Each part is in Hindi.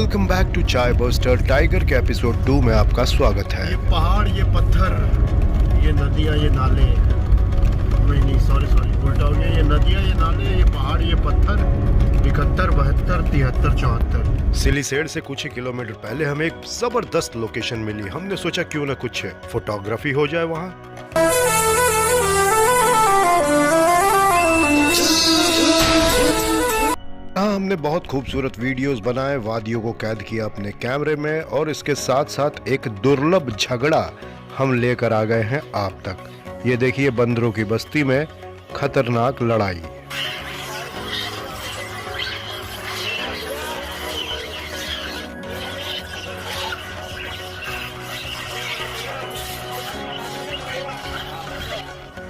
वेलकम बैक टू चाय बस्टर टाइगर के एपिसोड 2 में आपका स्वागत है। ये पहाड़, ये पत्थर, ये नदियाँ, ये नाले, नहीं सॉरी उल्टा हो गया। ये नदियाँ, ये नाले, ये पहाड़, ये पत्थर, 71, 72, 73, 74। सिलीसेड से कुछ ही किलोमीटर पहले हमें एक जबरदस्त लोकेशन मिली। हमने सोचा क्यों ना कुछ फोटोग्राफी हो जाए वहाँ। हमने बहुत खूबसूरत वीडियोस बनाए, वादियों को कैद किया अपने कैमरे में, और इसके साथ साथ एक दुर्लभ झगड़ा हम लेकर आ गए हैं आप तक। ये देखिए, बंदरों की बस्ती में खतरनाक लड़ाई।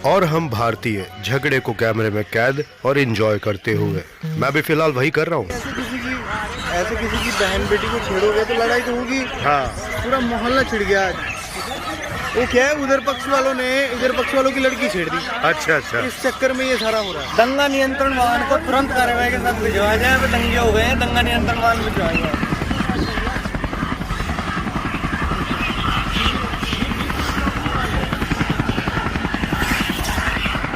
और हम भारतीय झगड़े को कैमरे में कैद और एंजॉय करते हुए। मैं भी फिलहाल वही कर रहा हूँ। ऐसे किसी की बहन बेटी को छेड़ोगे तो लड़ाई तो होगी। हाँ, पूरा मोहल्ला छिड़ गया आज। वो क्या है, उधर पक्ष वालों ने इधर पक्ष वालों की लड़की छेड़ दी। अच्छा। इस चक्कर में ये सारा हो रहा है। दंगा नियंत्रण वाहन को तुरंत कार्रवाई के साथ भिजवाया जाए। तो दंगे हो गए हैं, दंगा नियंत्रण वाहन भिजवाया जाए।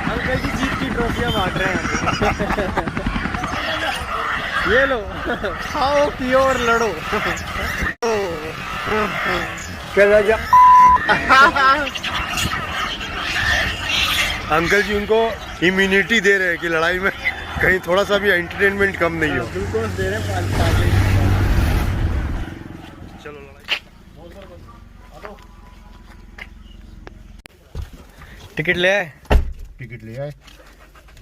अंकल जी जीत की ट्रॉफियां बांट रहे हैं। ये लो, खाओ पियो और लड़ो। क्या जा अंकल जी उनको इम्यूनिटी दे रहे हैं कि लड़ाई में कहीं थोड़ा सा भी एंटरटेनमेंट कम नहीं हो। ग्लूकोज दे रहे हैं। चलो लड़ाई। टिकट ले आए। टिकट ले आए।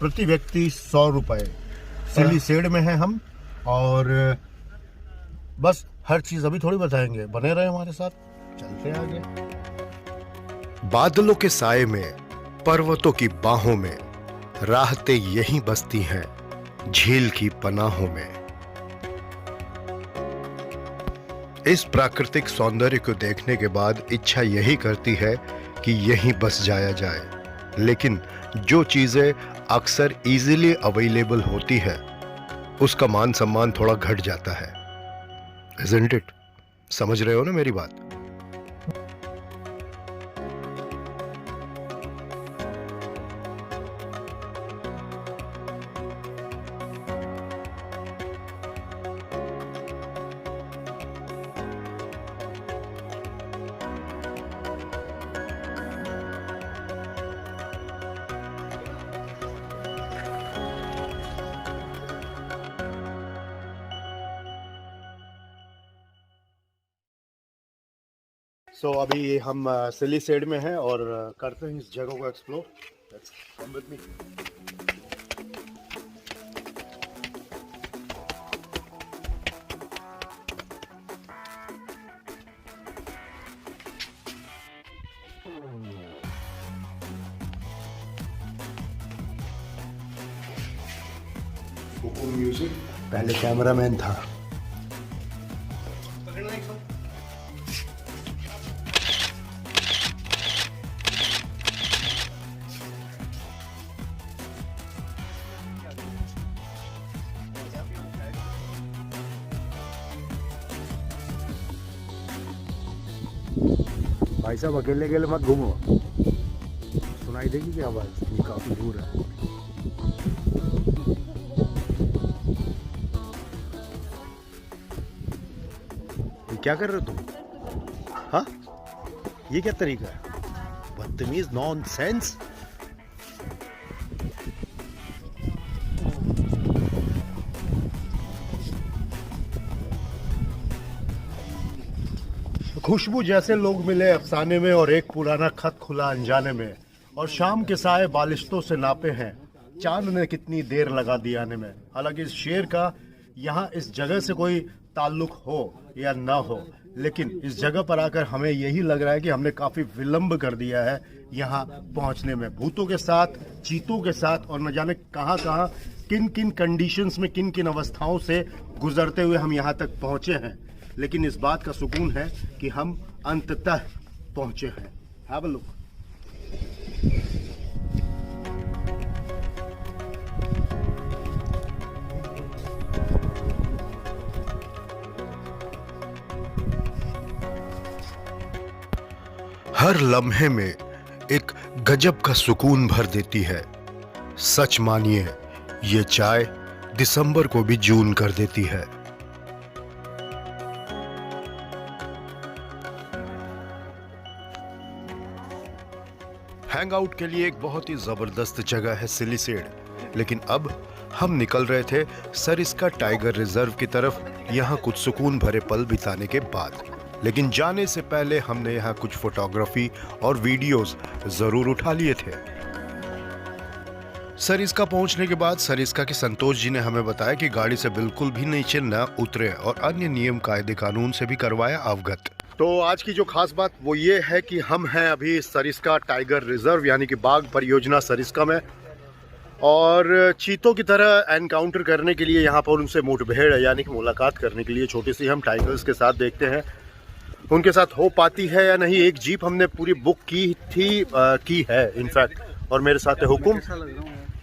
प्रति व्यक्ति 100 रुपए। सिलीसेड में है हम, और बस हर चीज अभी थोड़ी बताएंगे। बने रहे हमारे साथ, चलते आगे। बादलों के साए में, पर्वतों की बाहों में, राहतें यहीं बसती हैं, झील की पनाहों में। इस प्राकृतिक सौंदर्य को देखने के बाद इच्छा यही करती है कि यहीं बस जाया जाए। लेकिन जो चीजें अक्सर इजीली अवेलेबल होती है, उसका मान सम्मान थोड़ा घट जाता है। Isn't it? समझ रहे हो ना मेरी बात? सो अभी हम सिलीसेड में हैं और करते हैं इस जगह को explore. Come with me. Music पहले कैमरामैन था। भाई साहब अकेले अकेले मत घूमो, सुनाई देगी क्या आवाज? ये काफी दूर है। ये क्या कर रहे हो तुम? हाँ, ये क्या तरीका है? बदतमीज, नॉनसेंस। खुशबू जैसे लोग मिले अफसाने में, और एक पुराना खत खुला अनजाने में, और शाम के साए बालिश्तों से नापे हैं, चांद ने कितनी देर लगा दी आने में। हालांकि इस शेर का यहाँ इस जगह से कोई ताल्लुक हो या ना हो, लेकिन इस जगह पर आकर हमें यही लग रहा है कि हमने काफी विलंब कर दिया है यहाँ पहुँचने में। भूतों के साथ, चीतों के साथ, और न जाने कहाँ कहाँ, किन किन कंडीशंस में, किन किन अवस्थाओं से गुजरते हुए हम यहाँ तक पहुँचे हैं। लेकिन इस बात का सुकून है कि हम अंततः पहुंचे हैं। Have a look. हर लम्हे में एक गजब का सुकून भर देती है। सच मानिए, ये चाय दिसंबर को भी जून कर देती है। हैंग आउट के लिए एक बहुत ही जबरदस्त जगह है सिलिसेड, लेकिन अब हम निकल रहे थे सरिस्का टाइगर रिजर्व की तरफ, यहाँ कुछ सुकून भरे पल बिताने के बाद। लेकिन जाने से पहले हमने यहाँ कुछ फोटोग्राफी और वीडियोस जरूर उठा लिए थे। सरिस्का पहुंचने के बाद सरिस्का के संतोष जी ने हमें बताया कि गाड़ी से बिल्कुल भी नीचे न उतरे और अन्य नियम कायदे कानून से भी करवाया अवगत। तो आज की जो खास बात वो ये है कि हम हैं अभी सरिस्का टाइगर रिजर्व यानी कि बाघ परियोजना सरिस्का में, और चीतों की तरह एनकाउंटर करने के लिए यहाँ पर उनसे मुठभेड़ यानी कि मुलाकात करने के लिए छोटी सी हम टाइगर्स के साथ देखते हैं उनके साथ हो पाती है या नहीं। एक जीप हमने पूरी बुक की है इनफैक्ट, और मेरे साथ है हुकुम,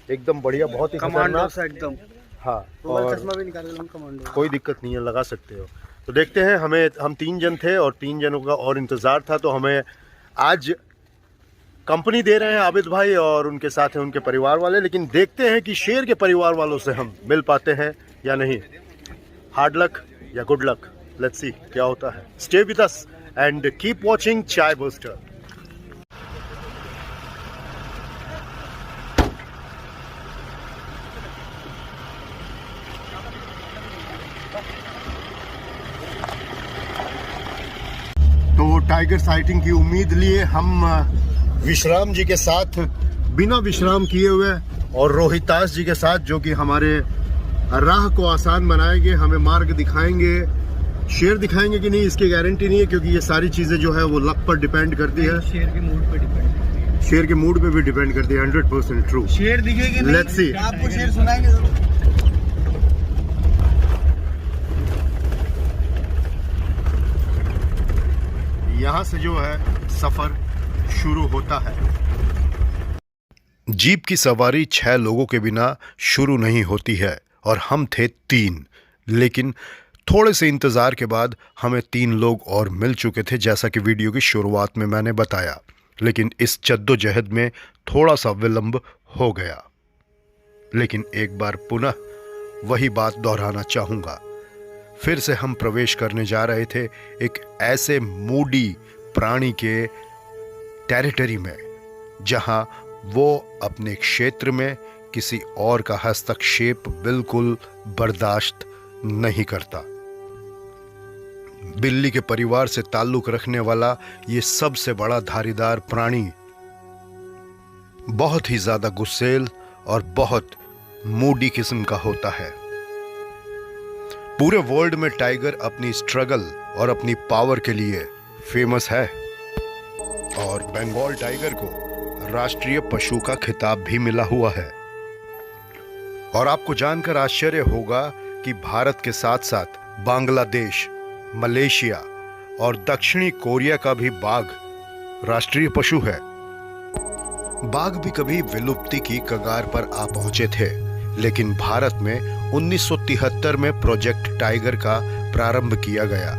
एकदम बढ़िया, बहुत ही खतरनाक एकदम। हाँ, और चश्मा भी निकाल लो, कमांडो। कोई दिक्कत नहीं है, लगा सकते हो। तो देखते हैं, हम 3 जन थे और 3 जनों का और इंतज़ार था, तो हमें आज कंपनी दे रहे हैं आबिद भाई और उनके साथ हैं उनके परिवार वाले। लेकिन देखते हैं कि शेर के परिवार वालों से हम मिल पाते हैं या नहीं। हार्ड लक या गुड लक, लेट्स सी क्या होता है। Stay with us and keep watching चाय बस्टर। तो टाइगर साइटिंग की उम्मीद लिए हम विश्राम जी के साथ बिना विश्राम किए हुए और रोहितास जी के साथ, जो कि हमारे राह को आसान बनाएंगे, हमें मार्ग दिखाएंगे। शेर दिखाएंगे कि नहीं इसकी गारंटी नहीं है, क्योंकि ये सारी चीजें जो है वो लक पर डिपेंड करती है। शेर के मूड पे डिपेंड, शेर के मूड पे भी डिपेंड करती है। 100% ट्रू। शेर दिखेगी, लेट्स सी, आपको शेर सुनाएंगे जरूर। यहाँ से जो है सफर शुरू होता है। जीप की सवारी 6 लोगों के बिना शुरू नहीं होती है और हम थे 3, लेकिन थोड़े से इंतज़ार के बाद हमें 3 लोग और मिल चुके थे, जैसा कि वीडियो की शुरुआत में मैंने बताया। लेकिन इस जद्दोजहद में थोड़ा सा विलंब हो गया। लेकिन एक बार पुनः वही बात दोहराना चाहूँगा, फिर से हम प्रवेश करने जा रहे थे एक ऐसे मूडी प्राणी के टेरिटरी में जहां वो अपने क्षेत्र में किसी और का हस्तक्षेप बिल्कुल बर्दाश्त नहीं करता। बिल्ली के परिवार से ताल्लुक रखने वाला ये सबसे बड़ा धारीदार प्राणी बहुत ही ज्यादा गुस्सेल और बहुत मूडी किस्म का होता है। पूरे वर्ल्ड में टाइगर अपनी स्ट्रगल और अपनी पावर के लिए फेमस है और बंगाल टाइगर को राष्ट्रीय पशु का खिताब भी मिला हुआ है। और आपको जानकर आश्चर्य होगा कि भारत के साथ साथ बांग्लादेश, मलेशिया और दक्षिणी कोरिया का भी बाघ राष्ट्रीय पशु है। बाघ भी कभी विलुप्ति की कगार पर आ पहुंचे थे, लेकिन भारत में 1973 में प्रोजेक्ट टाइगर का प्रारंभ किया गया।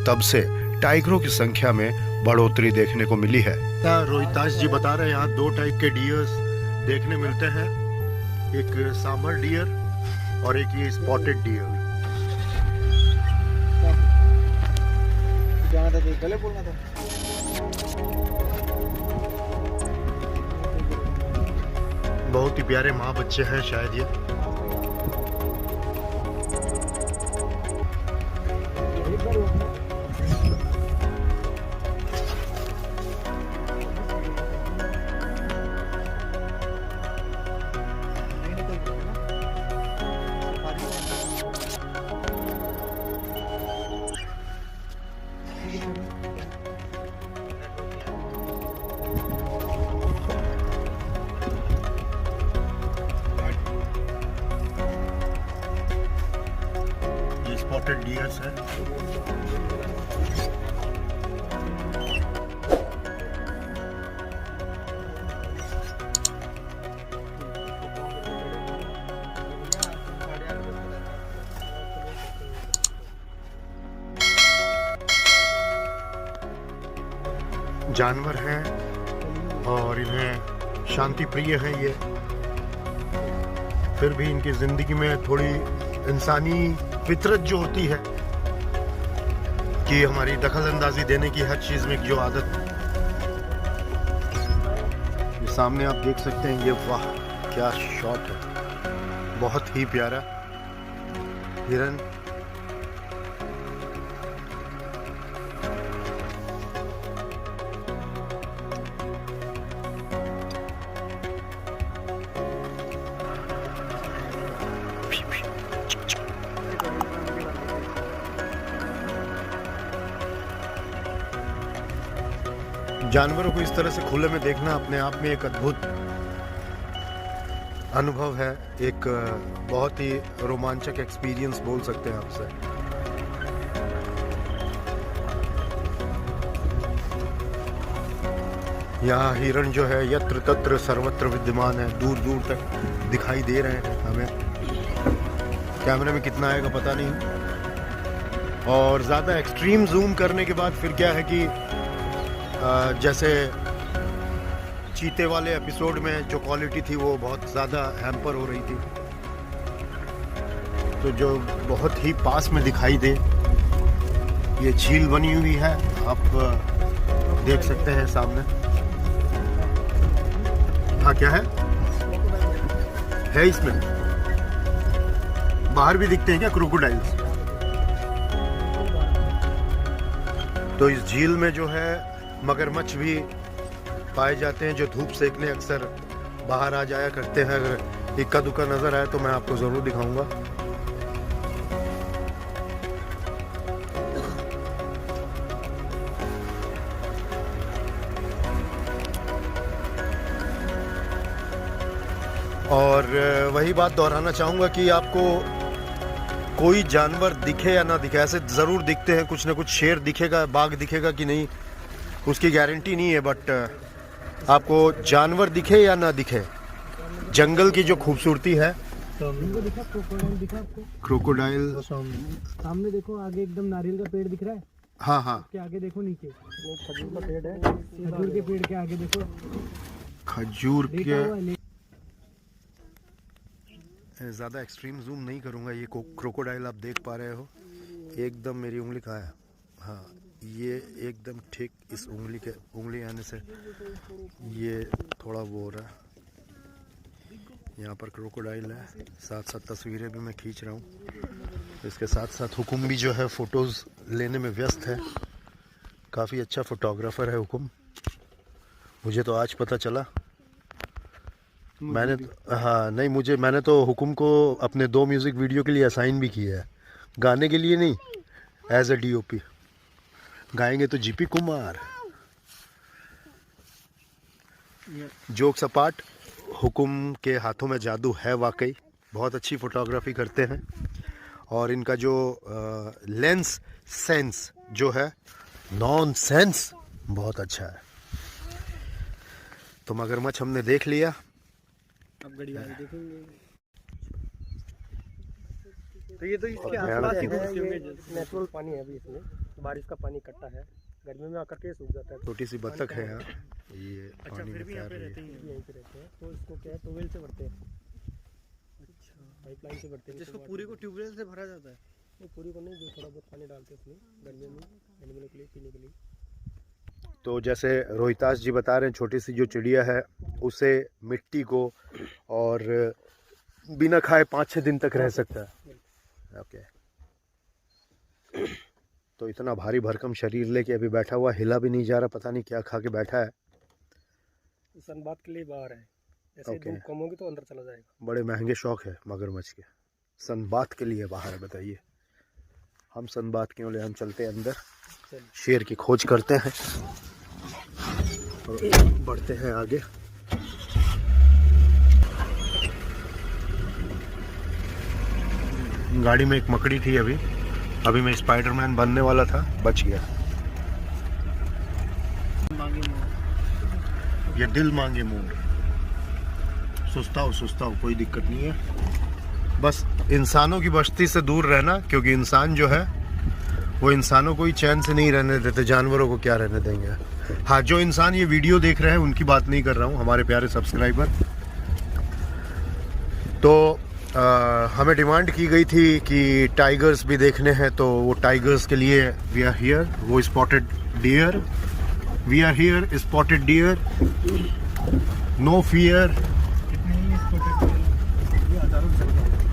तब से टाइगरों की संख्या में बढ़ोतरी देखने को मिली है। रोहितास जी बता रहे हैं यहाँ 2 टाइप के डियर्स देखने मिलते हैं, एक सांबर डियर और एक ये स्पॉटेड डियर। जाना था, गले बोलना था। बहुत ही प्यारे माँ बच्चे हैं शायद ये। स्पॉटेड डियर्स है। जानवर हैं और इन्हें शांति प्रिय हैं ये, फिर भी इनकी जिंदगी में थोड़ी इंसानी फितरत जो होती है कि हमारी दखल अंदाजी देने की हर चीज में जो आदत। ये सामने आप देख सकते हैं, ये वाह क्या शॉट है, बहुत ही प्यारा हिरन। जानवरों को इस तरह से खुले में देखना अपने आप में एक अद्भुत अनुभव है, एक बहुत ही रोमांचक एक्सपीरियंस बोल सकते हैं आपसे। यहाँ हिरण जो है यत्र तत्र सर्वत्र विद्यमान है, दूर दूर तक दिखाई दे रहे हैं हमें। कैमरे में कितना आएगा पता नहीं। और ज़्यादा एक्सट्रीम जूम करने के बाद फिर क्या है कि जैसे चीते वाले एपिसोड में जो क्वालिटी थी वो बहुत ज़्यादा हैम्पर हो रही थी, तो जो बहुत ही पास में दिखाई दे। ये झील बनी हुई है, आप देख सकते हैं सामने। हाँ क्या है इसमें? बाहर भी दिखते हैं क्या क्रोकोडाइल्स? तो इस झील में जो है मगरमच्छ भी पाए जाते हैं जो धूप सेकने अक्सर बाहर आ जाया करते हैं। अगर इक्का दुक्का नजर आए तो मैं आपको जरूर दिखाऊंगा। और वही बात दोहराना चाहूंगा कि आपको कोई जानवर दिखे या ना दिखे, ऐसे जरूर दिखते हैं कुछ ना कुछ। शेर दिखेगा, बाघ दिखेगा कि नहीं उसकी गारंटी नहीं है, बट आपको जानवर दिखे या ना दिखे, जंगल की जो खूबसूरती है। दिखा क्रोकोडाइल, दिखा आपको? क्रोकोडाइल सामने देखो, आगे एकदम नारियल का पेड़ दिख रहा है। हाँ हाँ, के आगे देखो नीचे खजूर का पेड़ है, खजूर के पेड़ के आगे देखो खजूर के। देखा हुआ है। ज़्यादा एक्सट्रीम जूम नहीं करूँगा। ये क्रोकोडाइल आप देख पा रहे हो, एकदम मेरी उंगली कहाँ है? हाँ, ये एकदम ठीक इस उंगली आने से ये थोड़ा वो हो रहा है। यहाँ पर क्रोकोडाइल है, साथ साथ तस्वीरें भी मैं खींच रहा हूँ। इसके साथ साथ हुकुम भी जो है फ़ोटोज़ लेने में व्यस्त है। काफ़ी अच्छा फ़ोटोग्राफ़र है हुकुम, मुझे तो आज पता चला। मैंने तो हुकुम को अपने 2 म्यूज़िक वीडियो के लिए असाइन भी किया है, गाने के लिए नहीं, एज ए DOP। गाएंगे तो जीपी कुमार। जोक्स अपार्ट, हुकुम के हाथों में जादू है वाकई, बहुत अच्छी फोटोग्राफी करते हैं। और इनका जो लेंस सेंस जो है, नॉन सेंस, बहुत अच्छा है। तो मगरमच्छ हमने देख लिया, अब घड़ियाल देखेंगे। तो ये तो इसके आसपास ही घूमते होंगे। नेचुरल पानी है अभी इसमें, बारिश का पानी इकट्ठा है, गर्मी में आकर के सूख जाता है। छोटी सी बत्तख है यहाँ, ये अच्छा, पानी फिर में भी यहाँ तैर पे रही रहते है। हैं, यहीं पे रहते हैं। तो इसको क्या है, ट्यूबवेल से भरते हैं। अच्छा, पाइपलाइन से भरते हैं। जिसको पूरी को ट्यूबवेल से भरा जाता है? नहीं, पूरी को नहीं, जो थोड़ा बहुत पानी डालते हैं उसमें गर्मियों में एनिमलों के लिए पीने के लिए। तो जैसे रोहितास जी बता रहे हैं, छोटी सी जो चिड़िया है उसे मिट्टी को और बिना खाए 5-6 दिन तक रह सकता है। ओके, तो इतना भारी भरकम शरीर लेके अभी बैठा हुआ, हिला भी नहीं जा रहा, पता नहीं क्या खा के बैठा है। सनबात के लिए बाहर है, जैसे धूप कम होगी तो अंदर चला जाएगा। बड़े महंगे शौक है मगरमच्छ के, सनबात के लिए बाहर है। बताइए हम सनबात क्यों ले, हम चलते हैं अंदर, शेर की खोज करते हैं और बढ़ते हैं आगे। गाड़ी में एक मकड़ी थी, अभी मैं स्पाइडरमैन बनने वाला था, बच गया। ये दिल मांगे मूड, सुस्ता हो, कोई दिक्कत नहीं है। बस इंसानों की बस्ती से दूर रहना, क्योंकि इंसान जो है वो इंसानों को ही चैन से नहीं रहने देते, जानवरों को क्या रहने देंगे। हाँ, जो इंसान ये वीडियो देख रहे हैं उनकी बात नहीं कर रहा हूँ, हमारे प्यारे सब्सक्राइबर। तो हमें डिमांड की गई थी कि टाइगर्स भी देखने हैं, तो वो टाइगर्स के लिए वी आर हियर। वो spotted deer, we are here, spotted deer, no fear,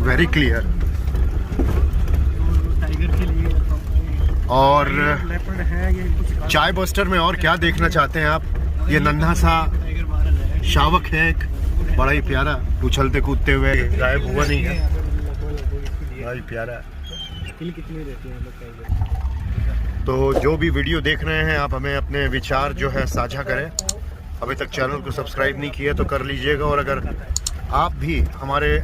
very clear. Tiger के लिए और लेपर्ड है ये कुछ चाय बस्टर में और क्या देखना चाहते हैं आप? ये नन्हा सा टाइगर बाहर है शावक है एक, बड़ा ही प्यारा, उछलते कूदते हुए, गायब हुआ नहीं है, बड़ा ही प्यारा। किल कितनी रहती है मतलब टाइगर? तो जो भी वीडियो देख रहे हैं आप, हमें अपने विचार जो है साझा करें। अभी तक चैनल को सब्सक्राइब नहीं किया तो कर लीजिएगा, और अगर आप भी हमारे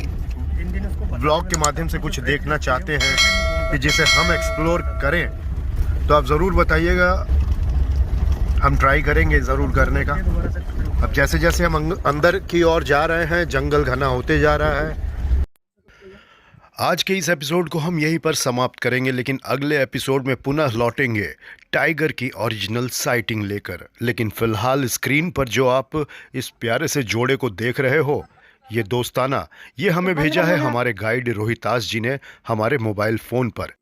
ब्लॉग के माध्यम से कुछ देखना चाहते हैं कि जिसे हम एक्सप्लोर करें, तो आप ज़रूर बताइएगा, हम ट्राई करेंगे ज़रूर करने का। अब जैसे जैसे हम अंदर की ओर जा रहे हैं, जंगल घना होते जा रहा है। आज के इस एपिसोड को हम यहीं पर समाप्त करेंगे, लेकिन अगले एपिसोड में पुनः लौटेंगे टाइगर की ओरिजिनल साइटिंग लेकर। लेकिन फिलहाल स्क्रीन पर जो आप इस प्यारे से जोड़े को देख रहे हो, ये दोस्ताना, ये हमें भेजा है हमारे गाइड रोहितास जी ने हमारे मोबाइल फ़ोन पर।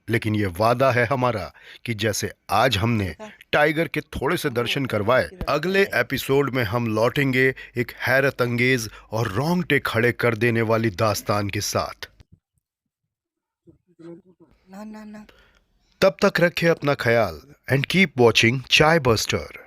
लेकिन ये वादा है हमारा कि जैसे आज हमने टाइगर के थोड़े से दर्शन करवाए, अगले एपिसोड में हम लौटेंगे एक हैरत अंगेज और रोंगटे खड़े कर देने वाली दास्तान के साथ। तब तक रखें अपना ख्याल एंड कीप वॉचिंग चाय बस्टर।